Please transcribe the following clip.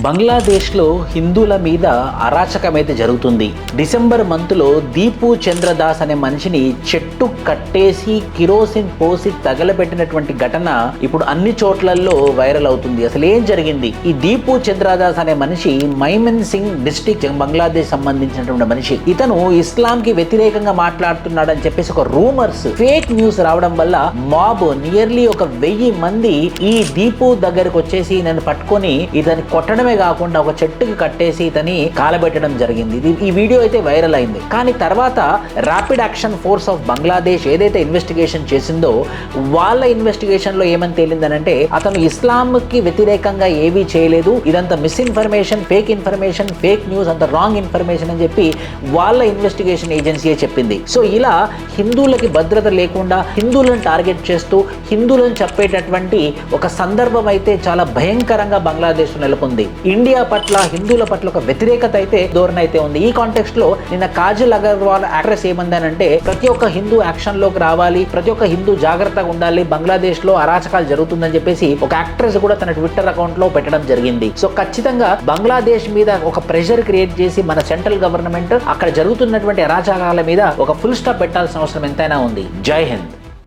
బంగ్లాదేశ్లో హిందువుల మీద అరాచకం అయితే జరుగుతుంది. డిసెంబర్ మంత్లో దీపు చంద్రదాస్ అనే మనిషిని చెట్టు కట్టేసి కిరోసిన్ పోసి తగలబెట్టినటువంటి ఘటన ఇప్పుడు అన్ని చోట్లలో వైరల్ అవుతుంది. అసలు ఏం జరిగింది? ఈ దీపు చంద్రదాస్ అనే మనిషి మైమన్ సింగ్ డిస్ట్రిక్ట్ బంగ్లాదేశ్ సంబంధించినటువంటి మనిషి. ఇతను ఇస్లాం కి వ్యతిరేకంగా మాట్లాడుతున్నాడని చెప్పేసి ఒక రూమర్స్, ఫేక్ న్యూస్ రావడం వల్ల మాబ్ నియర్లీ ఒక 1000 మంది ఈ దీపు దగ్గరకు వచ్చేసి నన్ను పట్టుకొని ఇతని కొట్టడమే కాకుండా ఒక చెట్టుకి కట్టేసి ఇతని కాలబెట్టడం జరిగింది. ఈ వీడియో అయితే వైరల్ అయింది. కానీ తర్వాత rapid action force of Bangladesh ఏదైతే ఇన్వెస్టిగేషన్ చేసిందో వాళ్ళ ఇన్వెస్టిగేషన్ లో ఏమని తేలిందనంటే అతను ఇస్లాం కి వ్యతిరేకంగా ఏవీ చేయలేదు, ఇదంతా misinformation, fake information, fake news, అంత రాంగ్ ఇన్ఫర్మేషన్ అని చెప్పి వాళ్ళ ఇన్వెస్టిగేషన్ ఏజెన్సీయే చెప్పింది. సో ఇలా హిందువులకి భద్రత లేకుండా హిందువులను టార్గెట్ చేస్తూ హిందువులను చెప్పేటటువంటి ఒక సందర్భం అయితే చాలా భయంకరంగా బంగ్లాదేశ్ నెలకొంది. ఇండియా పట్ల, హిందువుల పట్ల ఒక వ్యతిరేకత అయితే ధోరణి అయితే ఉంది. ఈ కాంటెక్స్ట్ లో నిన్న కాజల్ అగర్వాల్ యాక్ట్రెస్ ఏమందానంటే ప్రతి ఒక్క హిందూ యాక్షన్ లోకి రావాలి, ప్రతి ఒక్క హిందూ జాగ్రత్తగా ఉండాలి, బంగ్లాదేశ్ లో అరాచకాలు జరుగుతుందని చెప్పేసి ఒక యాక్ట్రెస్ కూడా తన ట్విట్టర్ అకౌంట్ లో పెట్టడం జరిగింది. సో ఖచ్చితంగా బంగ్లాదేశ్ మీద ఒక ప్రెషర్ క్రియేట్ చేసి మన సెంట్రల్ గవర్నమెంట్ అక్కడ జరుగుతున్నటువంటి అరాచకాల మీద ఒక ఫుల్ స్టాప్ పెట్టాల్సిన అవసరం ఎంతైనా ఉంది. జై హింద్.